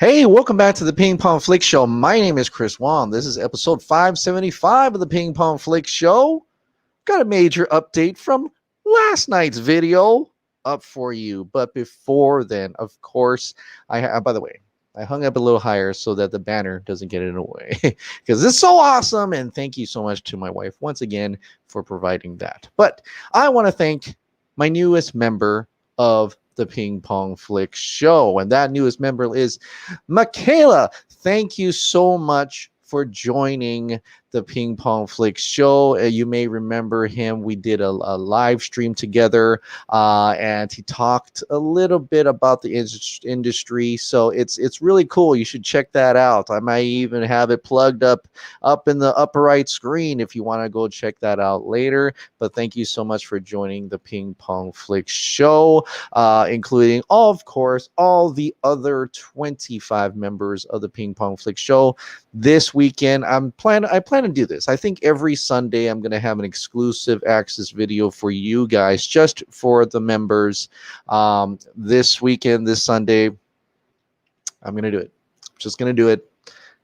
Hey, welcome back to the Ping Pong Flix Show. My name is Chris Wong. This is episode 575 of the Ping Pong Flix Show. Got a major update from last night's video up for you. But before then, of course, by the way, I hung up a little higher so that the banner doesn't get in the way because it's so awesome. And thank you so much to my wife once again for providing that. But I want to thank my newest member of the Ping Pong Flix Show, and that newest member is Michaela. Thank you so much for joining the Ping Pong Flix Show. You may remember him. We did a live stream together, and he talked a little bit about the industry. So it's really cool. You should check that out. I might even have it plugged up in the upper right screen if you want to go check that out later. But thank you so much for joining the Ping Pong Flix Show, including, of course, all the other 25 members of the Ping Pong Flix Show. This weekend, I plan to do this. I think every Sunday I'm going to have an exclusive access video for you guys, just for the members. This weekend, this Sunday, I'm going to do it. Just going to do it.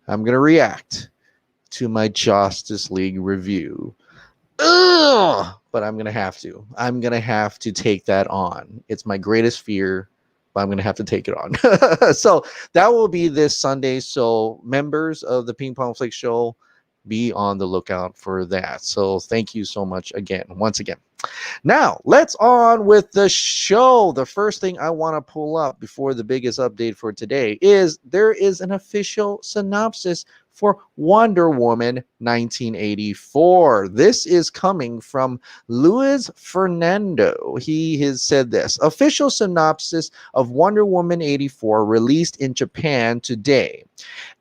I'm going to react to my Justice League review. Ugh! But I'm going to have to. I'm going to have to take that on. It's my greatest fear. I'm going to have to take it on. So that will be this Sunday. So members of the Ping Pong Flix Show, be on the lookout for that. So thank you so much once again. Now let's on with the show. The first thing I want to pull up before the biggest update for today is there is an official synopsis for Wonder Woman 1984. This is coming from Luis Fernando. He has said this: official synopsis of Wonder Woman 84 released in Japan today.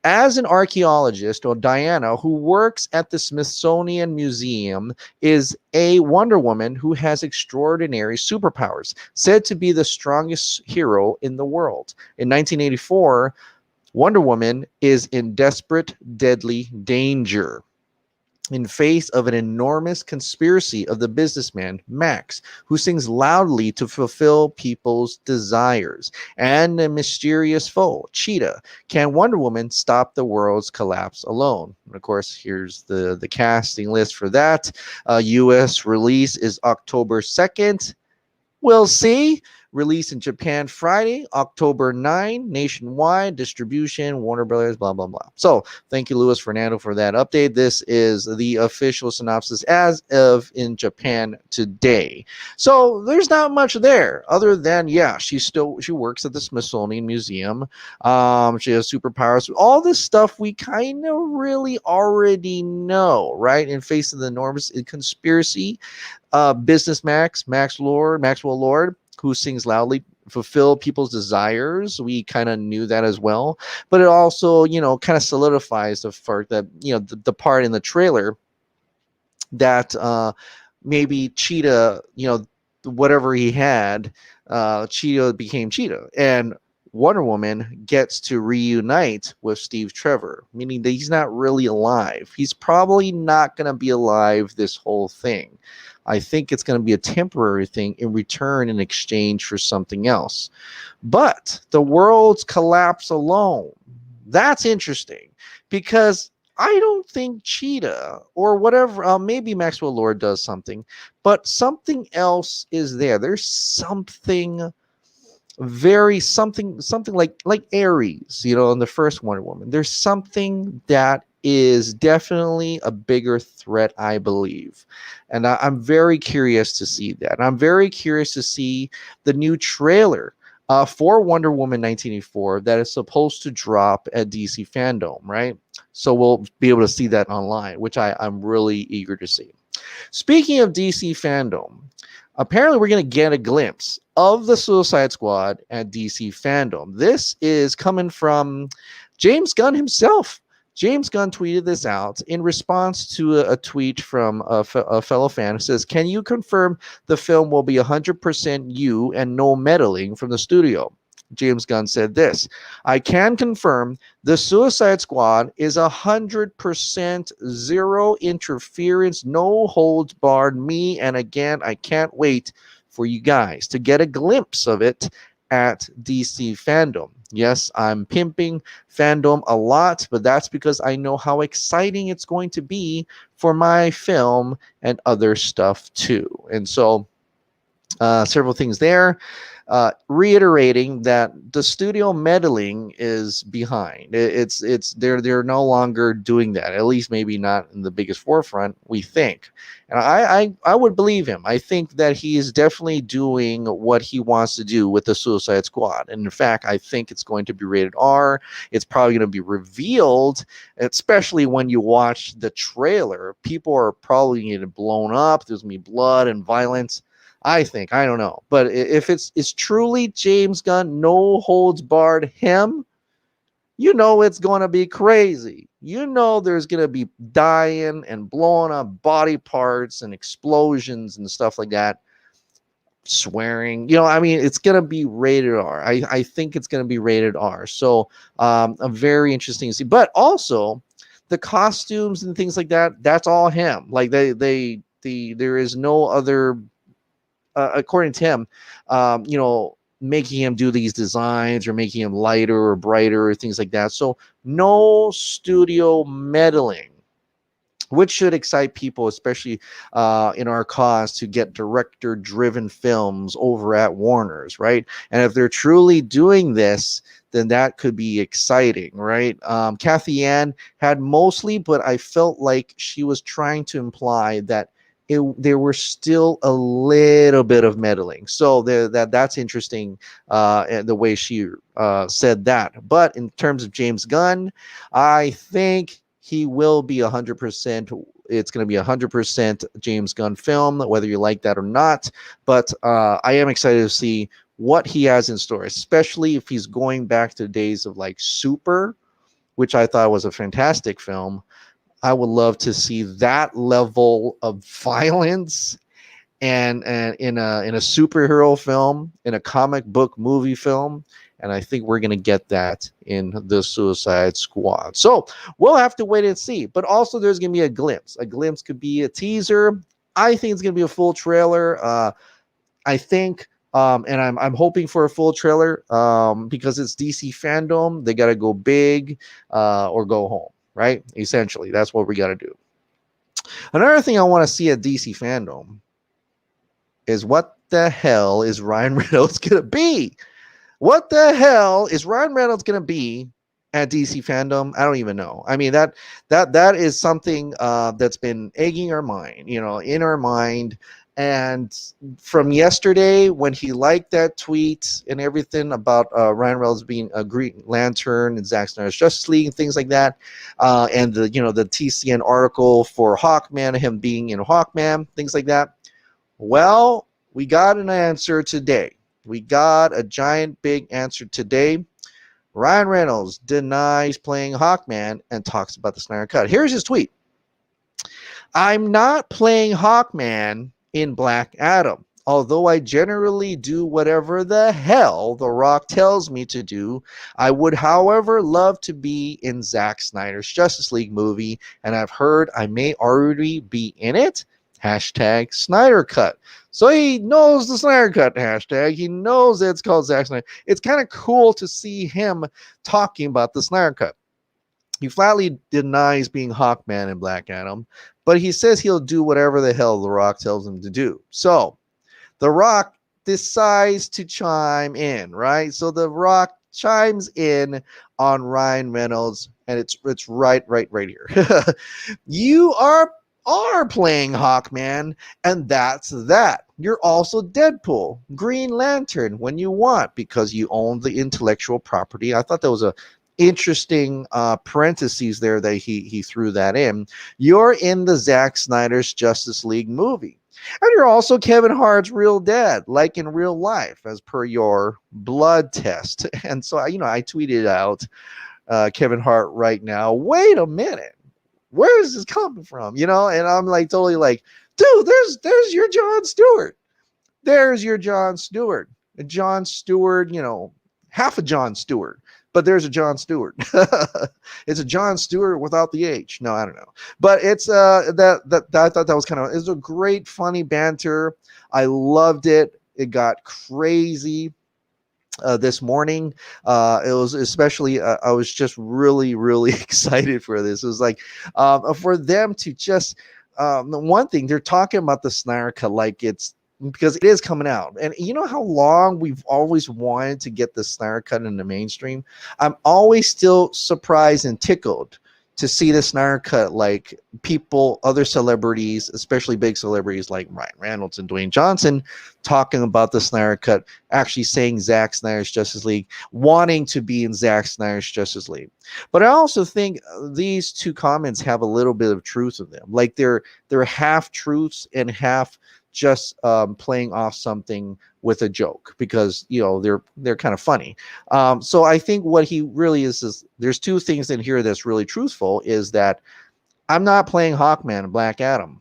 As an archaeologist, or Diana, who works at the Smithsonian Museum, is a Wonder Woman who has extraordinary superpowers, said to be the strongest hero in the world. In 1984, Wonder Woman is in desperate, deadly danger in face of an enormous conspiracy of the businessman Max, who sings loudly to fulfill people's desires, and a mysterious foe, Cheetah. Can Wonder Woman stop the world's collapse alone? And of course, here's the casting list for that. U.S. release is October 2nd. We'll see. Released in Japan Friday, October 9, nationwide distribution, Warner Brothers, blah, blah, blah. So thank you, Luis Fernando, for that update. This is the official synopsis as of in Japan today. So there's not much there other than, yeah, she works at the Smithsonian Museum. She has superpowers. All this stuff we kind of really already know, right? In face of the enormous conspiracy, Maxwell Lord, who sings loudly, fulfill people's desires. We kind of knew that as well, but it also, kind of solidifies the fact that, the part in the trailer that maybe Cheetah, whatever he had, Cheetah became Cheetah, and Wonder Woman gets to reunite with Steve Trevor, meaning that he's not really alive. He's probably not going to be alive this whole thing. I think it's going to be a temporary thing in return in exchange for something else. But the world's collapse alone, that's interesting, because I don't think Cheetah or whatever, maybe Maxwell Lord does something, but something else is there. There's something something like Ares, in the first Wonder Woman. There's something that is definitely a bigger threat, I believe. And I'm very curious to see that. And I'm very curious to see the new trailer for Wonder Woman 1984 that is supposed to drop at DC FanDome, right? So we'll be able to see that online, which I'm really eager to see. Speaking of DC FanDome, apparently we're going to get a glimpse of the Suicide Squad at DC FanDome. This is coming from James Gunn himself. James Gunn tweeted this out in response to a tweet from a fellow fan who says, "Can you confirm the film will be 100% you and no meddling from the studio?" James Gunn said this: "I can confirm the Suicide Squad is 100% zero interference, no holds barred me. And again, I can't wait for you guys to get a glimpse of it at DC FanDome. Yes, I'm pimping FanDome a lot, but that's because I know how exciting it's going to be for my film and other stuff too. And so several things there. Reiterating that the studio meddling is behind. It's they're no longer doing that. At least maybe not in the biggest forefront. We think, and I would believe him. I think that he is definitely doing what he wants to do with the Suicide Squad. And in fact, I think it's going to be rated R. It's probably going to be revealed, especially when you watch the trailer. People are probably going to get blown up. There's going to be blood and violence. I think, I don't know, but if it's truly James Gunn, no holds barred him, you know it's going to be crazy. You know there's going to be dying and blowing up body parts and explosions and stuff like that. Swearing, I mean, it's going to be rated R. I think it's going to be rated R. So a very interesting to see. But also the costumes and things like that, that's all him. Like there is no other according to him, making him do these designs or making him lighter or brighter or things like that. So no studio meddling, which should excite people, especially in our cause to get director-driven films over at Warner's, right? And if they're truly doing this, then that could be exciting, right? Kathy Ann had mostly, but I felt like she was trying to imply that there were still a little bit of meddling. So that's interesting, and the way she said that. But in terms of James Gunn, I think he will be 100%. It's going to be 100% James Gunn film, whether you like that or not. But I am excited to see what he has in store, especially if he's going back to the days of like Super, which I thought was a fantastic film. I would love to see that level of violence and in a superhero film, in a comic book movie film, and I think we're going to get that in the Suicide Squad. So we'll have to wait and see. But also there's going to be a glimpse. A glimpse could be a teaser. I think it's going to be a full trailer. I think and I'm hoping for a full trailer because it's DC FanDome. They got to go big or go home. Right? Essentially, that's what we got to do. Another thing I want to see at DC FanDome is what the hell is Ryan Reynolds going to be? What the hell is Ryan Reynolds going to be at DC FanDome? I don't even know. I mean, that is something that's been egging our mind, in our mind. And from yesterday, when he liked that tweet and everything about Ryan Reynolds being a Green Lantern and Zack Snyder's Justice League and things like that, and the TCN article for Hawkman, him being in Hawkman, things like that. Well, we got an answer today. We got a giant big answer today. Ryan Reynolds denies playing Hawkman and talks about the Snyder Cut. Here's his tweet. I'm not playing Hawkman in Black Adam, although I generally do whatever the hell The Rock tells me to do. I would, however, love to be in Zack Snyder's Justice League movie, and I've heard I may already be in it. Hashtag Snyder Cut. So he knows the Snyder Cut hashtag. He knows that it's called Zack Snyder. It's kind of cool to see him talking about the Snyder Cut. He flatly denies being Hawkman in Black Adam, but he says he'll do whatever the hell The Rock tells him to do. So The Rock decides to chime in, right? So The Rock chimes in on Ryan Reynolds, and it's right here. You are playing Hawkman, and that's that. You're also Deadpool, Green Lantern when you want, because you own the intellectual property. I thought that was a interesting parentheses there that he threw that in. You're in the Zack Snyder's Justice League movie, and you're also Kevin Hart's real dad, like in real life, as per your blood test. And so I tweeted out Kevin Hart right now. Wait a minute, where is this coming from? And I'm like totally like, dude, there's your Jon Stewart. There's your Jon Stewart. Jon Stewart, half a Jon Stewart. But there's a Jon Stewart. It's a Jon Stewart without the H. No, I don't know. But it's that I thought that was it was a great, funny banter. I loved it. It got crazy. this morning. It was especially, I was just really, really excited for this. It was like for them to just, the one thing they're talking about the Snyder Cut, like it's because it is coming out. And you know how long we've always wanted to get the Snyder Cut in the mainstream? I'm always still surprised and tickled to see the Snyder Cut, like people, other celebrities, especially big celebrities like Ryan Reynolds and Dwayne Johnson, talking about the Snyder Cut, actually saying Zack Snyder's Justice League, wanting to be in Zack Snyder's Justice League. But I also think these two comments have a little bit of truth in them. Like they're half truths and half just playing off something with a joke, because you know they're kind of funny. So I think what he really is there's two things in here that's really truthful, is that I'm not playing Hawkman and Black Adam.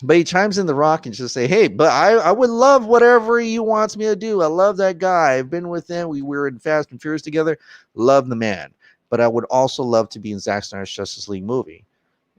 But he chimes in the rock and just say, hey, but I would love whatever he wants me to do. I love that guy. I've been with him. We were in Fast and Furious together. Love the man. But I would also love to be in Zack Snyder's Justice League movie.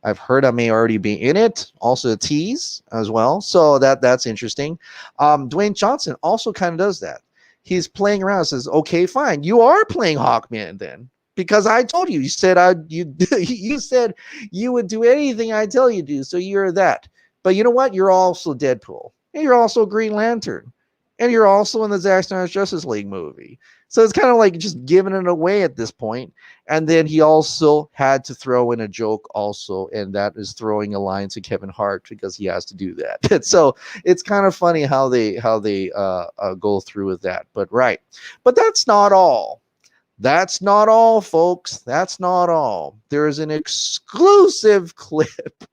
I've heard I may already be in it. Also a tease as well. So that's interesting. Dwayne Johnson also kind of does that. He's playing around and says, okay, fine. You are playing Hawkman then. Because I told you. You said you said you would do anything I tell you to do. So you're that. But you know what? You're also Deadpool. And you're also Green Lantern. And you're also in the Zack Snyder's Justice League movie. So it's kind of like just giving it away at this point. And then he also had to throw in a joke also, and that is throwing a line to Kevin Hart because he has to do that. So it's kind of funny how they go through with that. But right. But that's not all. That's not all, folks. That's not all. There is an exclusive clip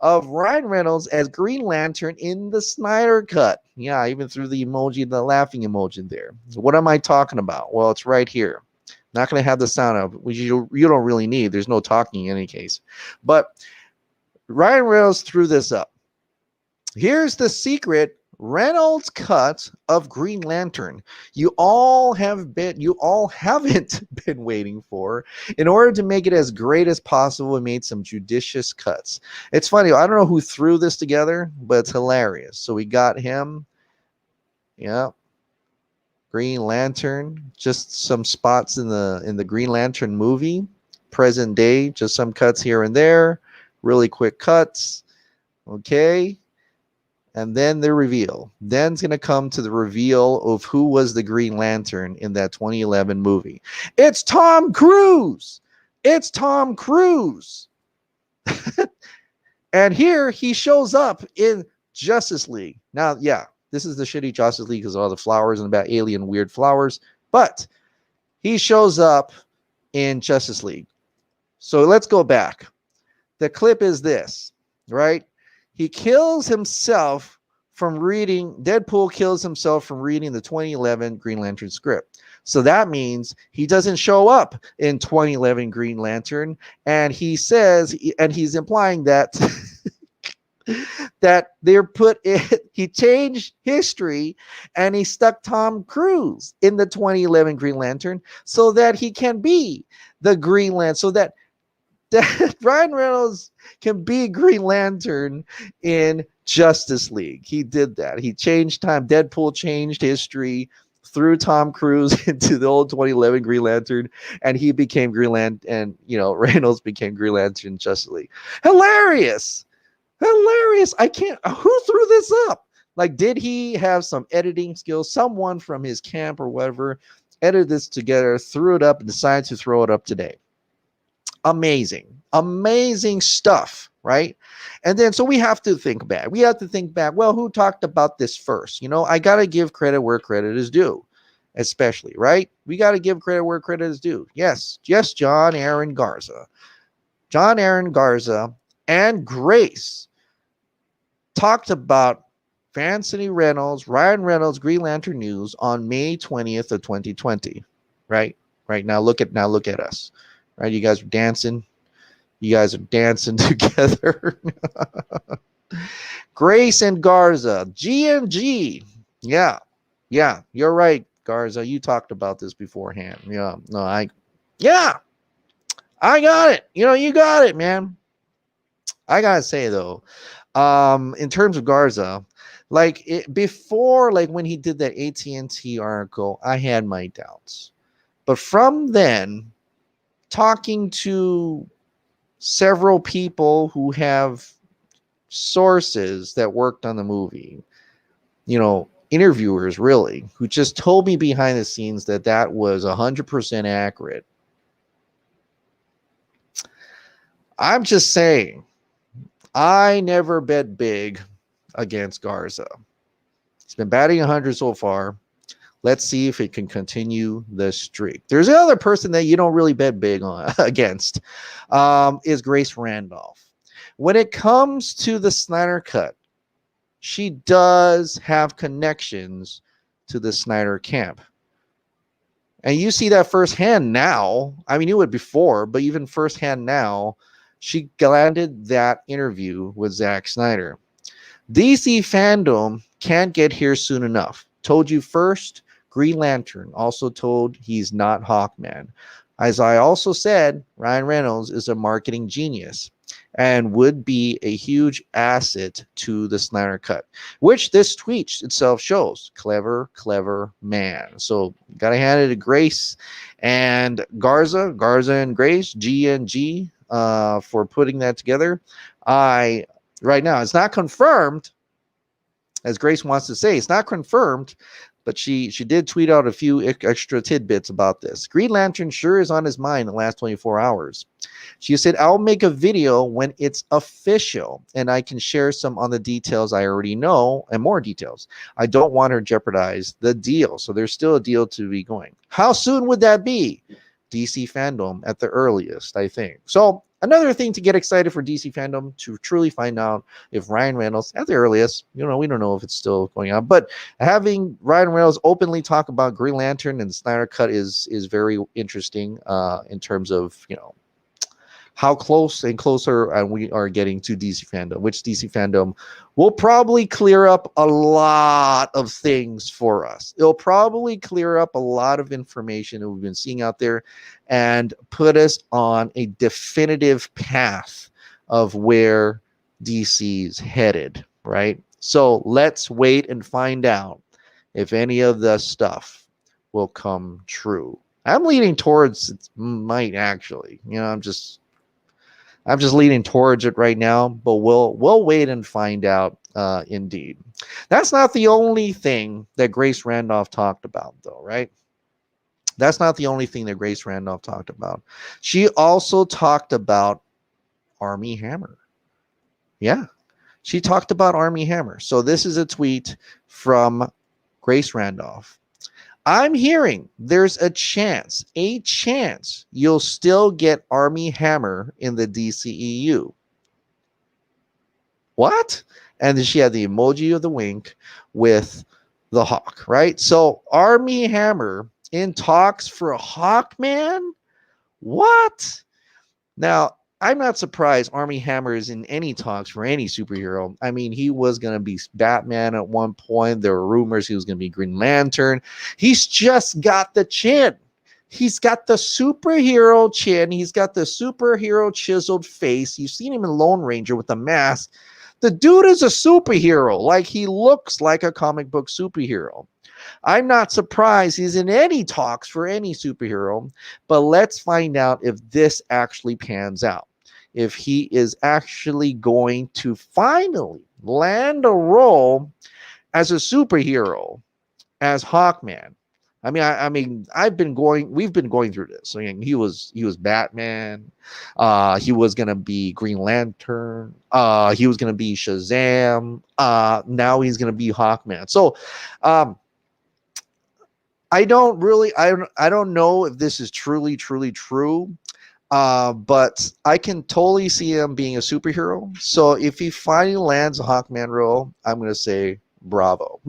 of Ryan Reynolds as Green Lantern in the Snyder Cut. Yeah, I even threw the emoji, the laughing emoji there. What am I talking about? Well, it's right here. Not going to have the sound of, which you don't really need. There's no talking in any case. But Ryan Reynolds threw this up. Here's the secret Reynolds cut of Green Lantern you all haven't been waiting for. In order to make it as great as possible, we made some judicious cuts. It's funny, I don't know who threw this together, but it's hilarious. So we got him, yeah, Green Lantern, just some spots in the Green Lantern movie, present day, just some cuts here and there, really quick cuts. Okay. And then the reveal. Then it's going to come to the reveal of who was the Green Lantern in that 2011 movie. It's Tom Cruise. It's Tom Cruise. And here he shows up in Justice League. Now, yeah, this is the shitty Justice League because of all the flowers and about alien weird flowers. But he shows up in Justice League. So let's go back. The clip is this, right? He kills himself from reading, Deadpool kills himself from reading the 2011 Green Lantern script. So that means he doesn't show up in 2011 Green Lantern. And he says, and he's implying that that they're put in, he changed history and he stuck Tom Cruise in the 2011 Green Lantern so that he can be the Green Lantern, so that Ryan Reynolds can be Green Lantern in Justice League. He did that. He changed time. Deadpool changed history, threw Tom Cruise into the old 2011 Green Lantern, and he became Green Lantern, and Reynolds became Green Lantern in Justice League. Hilarious. I can't. Who threw this up? Like, did he have some editing skills? Someone from his camp or whatever edited this together, threw it up, and decided to throw it up today. Amazing stuff, right? And then so we have to think back. Well, who talked about this first? I got to give credit where credit is due, especially, right? We got to give credit where credit is due. Yes, John Aaron Garza and Grace talked about Ryan Reynolds, Green Lantern news on May 20th of 2020, right? Right now, look at us. Right, you guys are dancing. Together. Grace and Garza, G&G. Yeah, you're right, Garza. You talked about this beforehand. I got it. You got it, man. I gotta say though, in terms of Garza, like before, like when he did that AT&T article, I had my doubts. But from then, talking to several people who have sources that worked on the movie, interviewers really, who just told me behind the scenes that that was 100% accurate. I'm just saying, I never bet big against Garza. He's been batting 100 so far. Let's see if it can continue the streak. There's another person that you don't really bet big on against, is Grace Randolph. When it comes to the Snyder Cut, she does have connections to the Snyder camp. And you see that firsthand now. I mean, you knew it before, but even firsthand now, she landed that interview with Zack Snyder. DC FanDome can't get here soon enough. Told you first, Green Lantern. Also told he's not Hawkman. As I also said, Ryan Reynolds is a marketing genius and would be a huge asset to the Snyder Cut, which this tweet itself shows. Clever, clever man. So gotta hand it to Grace and Garza and Grace, G and G, for putting that together. Right now, it's not confirmed, as Grace wants to say, it's not confirmed, but she did tweet out a few extra tidbits about this. Green Lantern sure is on his mind in the last 24 hours. She said, I'll make a video when it's official, and I can share some on the details I already know and more details. I don't want her to jeopardize the deal, so there's still a deal to be going. How soon would that be? DC FanDome at the earliest, I think. So another thing to get excited for DC FanDome to truly find out if Ryan Reynolds, at the earliest, we don't know if it's still going on, but having Ryan Reynolds openly talk about Green Lantern and the Snyder Cut is very interesting in terms of, how close and closer we are getting to DC FanDome, which DC FanDome will probably clear up a lot of things for us. It'll probably clear up a lot of information that we've been seeing out there and put us on a definitive path of where DC's headed, right? So let's wait and find out if any of the stuff will come true. I'm leaning towards it might actually. I'm just leaning towards it right now, but we'll wait and find out. Indeed, that's not the only thing that Grace Randolph talked about, though, right? That's not the only thing that Grace Randolph talked about. She also talked about Armie Hammer. Yeah, she talked about Armie Hammer. So this is a tweet from Grace Randolph. I'm hearing there's a chance you'll still get Armie Hammer in the DCEU. What? And then she had the emoji of the wink with the hawk, right? So Armie Hammer in talks for a Hawkman? What? Now, I'm not surprised Armie Hammer is in any talks for any superhero. I mean, he was going to be Batman at one point. There were rumors he was going to be Green Lantern. He's just got the chin. He's got the superhero chin. He's got the superhero chiseled face. You've seen him in Lone Ranger with the mask. The dude is a superhero. Like, he looks like a comic book superhero. I'm not surprised he's in any talks for any superhero, but let's find out if this actually pans out. If he is actually going to finally land a role as a superhero, as Hawkman. We've been going through this. I mean, he was Batman. He was gonna be Green Lantern. He was gonna be Shazam. Now he's gonna be Hawkman. So, I don't know if this is truly true. But I can totally see him being a superhero. So if he finally lands a Hawkman role, I'm going to say bravo.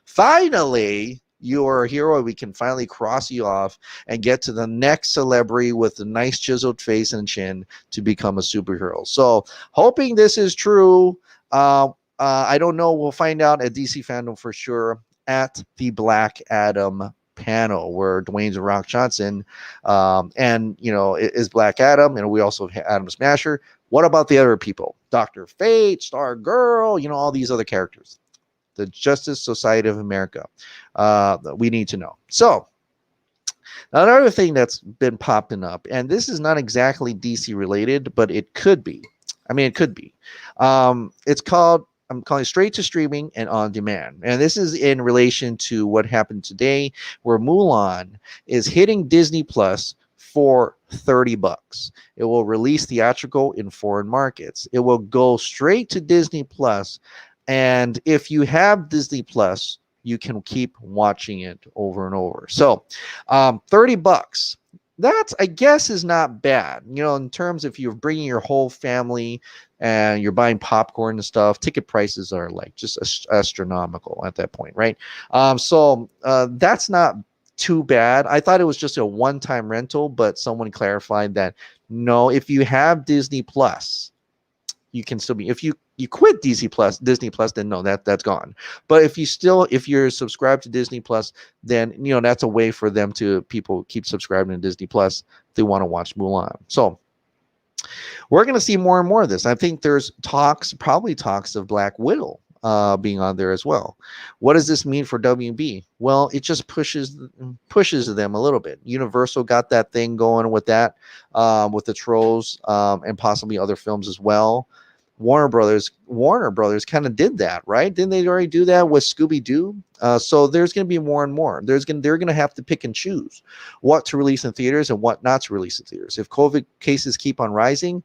Finally, you're a hero. We can finally cross you off and get to the next celebrity with a nice chiseled face and chin to become a superhero. So hoping this is true. I don't know. We'll find out at DC FanDome for sure at the Black Adam panel where Dwayne's a Rock Johnson is Black Adam, and we also have Adam Smasher. What about the other people? Dr. Fate, Star Girl, all these other characters. The Justice Society of America. We need to know. So, another thing that's been popping up, and this is not exactly DC related, but it could be. I mean, it could be. It's called, I'm calling it straight to streaming and on demand. And this is in relation to what happened today, where Mulan is hitting Disney Plus for $30. It will release theatrical in foreign markets. It will go straight to Disney Plus. And if you have Disney Plus, you can keep watching it over and over. So $30, that I guess is not bad. In terms of if you're bringing your whole family and you're buying popcorn and stuff, ticket prices are like just astronomical at that point, right? So that's not too bad. I thought it was just a one-time rental, but someone clarified that no, if you have Disney Plus, you can still be, if you quit Disney Plus, then no, that's gone. But if you're subscribed to Disney Plus, then that's a way for people keep subscribing to Disney Plus if they want to watch Mulan. So we're going to see more and more of this. I think there's probably talks of Black Widow being on there as well. What does this mean for WB? Well, it just pushes them a little bit. Universal got that thing going with that, with the Trolls, and possibly other films as well. Warner Brothers kind of did that, right? Didn't they already do that with Scooby-Doo? So there's going to be more and more. They're going to have to pick and choose what to release in theaters and what not to release in theaters. If COVID cases keep on rising,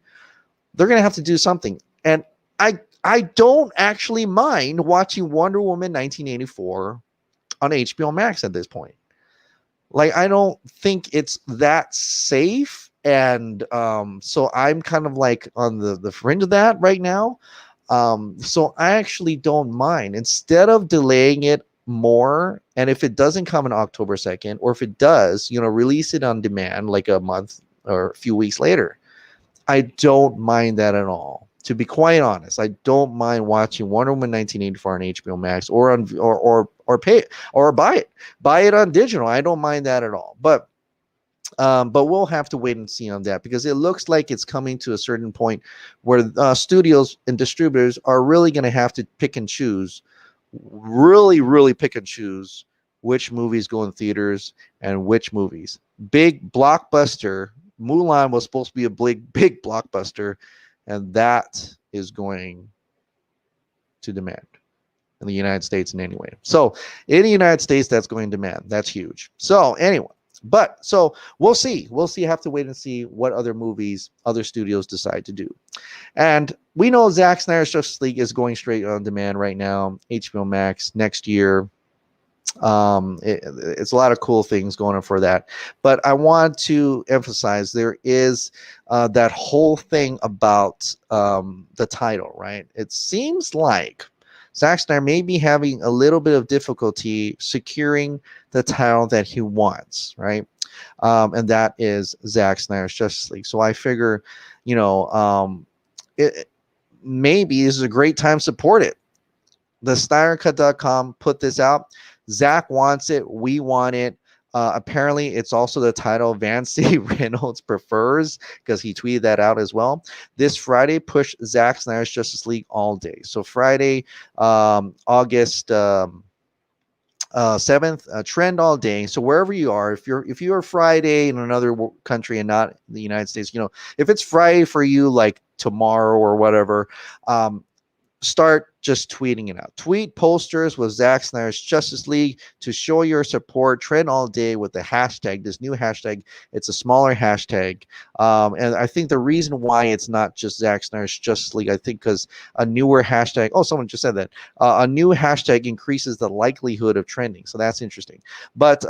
they're going to have to do something. And I don't actually mind watching Wonder Woman 1984 on HBO Max at this point. Like, I don't think it's that safe. And so I'm kind of like on the fringe of that right now. So I actually don't mind. Instead of delaying it more, and if it doesn't come on October 2nd, or if it does, release it on demand like a month or a few weeks later, I don't mind that at all. To be quite honest, I don't mind watching Wonder Woman 1984 on HBO Max or on or pay or buy it on digital. I don't mind that at all. But we'll have to wait and see on that, because it looks like it's coming to a certain point where studios and distributors are really going to have to pick and choose, really pick and choose which movies go in theaters and which movies. Big blockbuster. Mulan was supposed to be a big blockbuster, and that is going to demand in the United States in any way. So in the United States, that's going to demand. That's huge. So anyway. But so we'll see. Have to wait and see what other movies other studios decide to do. And we know Zack Snyder's Justice League is going straight on demand right now, HBO Max next year. It's a lot of cool things going on for that. But I want to emphasize there is that whole thing about the title, right? It seems like Zack Snyder may be having a little bit of difficulty securing the title that he wants, right? And that is Zack Snyder's Justice League. So I figure, maybe this is a great time to support it. The SnyderCut.com put this out. Zack wants it. We want it. Apparently, it's also the title Vance Reynolds prefers, because he tweeted that out as well. This Friday, push Zack Snyder's Justice League all day. So Friday, August 7th, trend all day. So wherever you are, if you're Friday in another country and not the United States, if it's Friday for you, like tomorrow or whatever, start just tweeting it out. Tweet posters with Zack Snyder's Justice League to show your support. Trend all day with the hashtag, this new hashtag. It's a smaller hashtag. And I think the reason why it's not just Zack Snyder's Justice League, I think because a newer hashtag, someone just said that, a new hashtag increases the likelihood of trending. So that's interesting. But,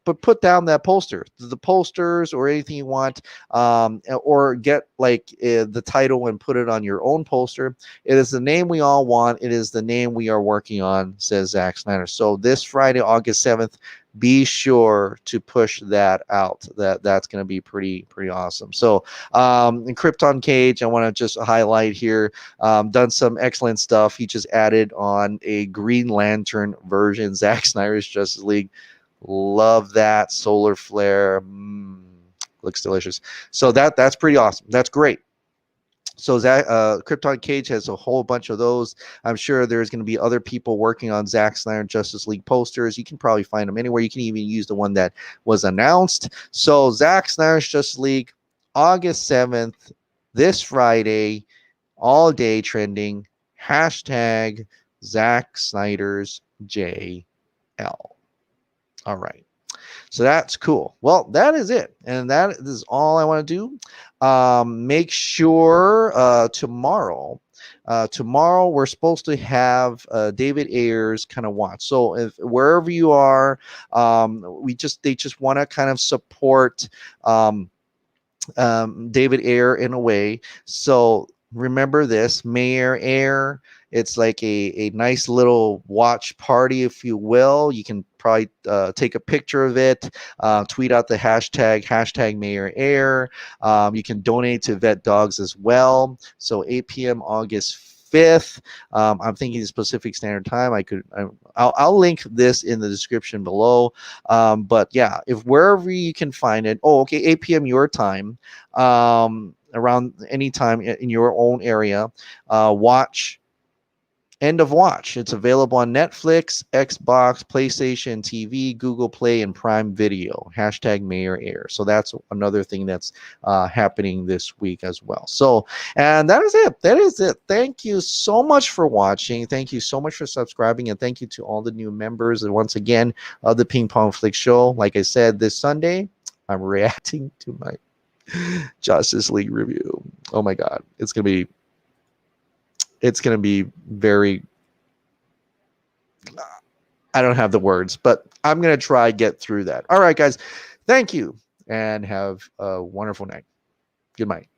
but put down that poster, the posters or anything you want, or get the title and put it on your own poster. It is the name we all want. It is the name we are working on, says Zack Snyder. So this Friday, August 7th, be sure to push that out. That's going to be pretty awesome. So in Krypton Cage, I want to just highlight here, done some excellent stuff. He just added on a Green Lantern version, Zack Snyder's Justice League. Love that. Solar flare. Looks delicious. So that's pretty awesome. That's great. So Zack, Krypton Cage has a whole bunch of those. I'm sure there's going to be other people working on Zack Snyder Justice League posters. You can probably find them anywhere. You can even use the one that was announced. So Zack Snyder's Justice League, August 7th, this Friday, all day trending. Hashtag Zack Snyder's JL. All right. So that's cool. Well, that is it. And that is all I want to do. Make sure tomorrow we're supposed to have David Ayers kind of watch. So if wherever you are, they just want to kind of support David Ayer in a way. So remember this, Mayor Ayer. It's like a nice little watch party, if you will. You can probably take a picture of it, tweet out the hashtag Mayor Ayer. You can donate to Vet Dogs as well. So 8 p.m. August 5th. I'm thinking Pacific Standard Time. I'll link this in the description below. But yeah, if wherever you can find it. Oh, okay, 8 p.m. your time. Around any time in your own area. Watch End of Watch. It's available on Netflix, Xbox, PlayStation, TV, Google Play, and Prime Video. Hashtag Mayor Air. So that's another thing that's happening this week as well. So, and that is it. That is it. Thank you so much for watching. Thank you so much for subscribing. And thank you to all the new members. And once again, of the Ping Pong Flix Show. Like I said, this Sunday, I'm reacting to my Justice League review. Oh my God. It's going to be very, I don't have the words, but I'm going to try get through that. All right, guys. Thank you and have a wonderful night. Good night.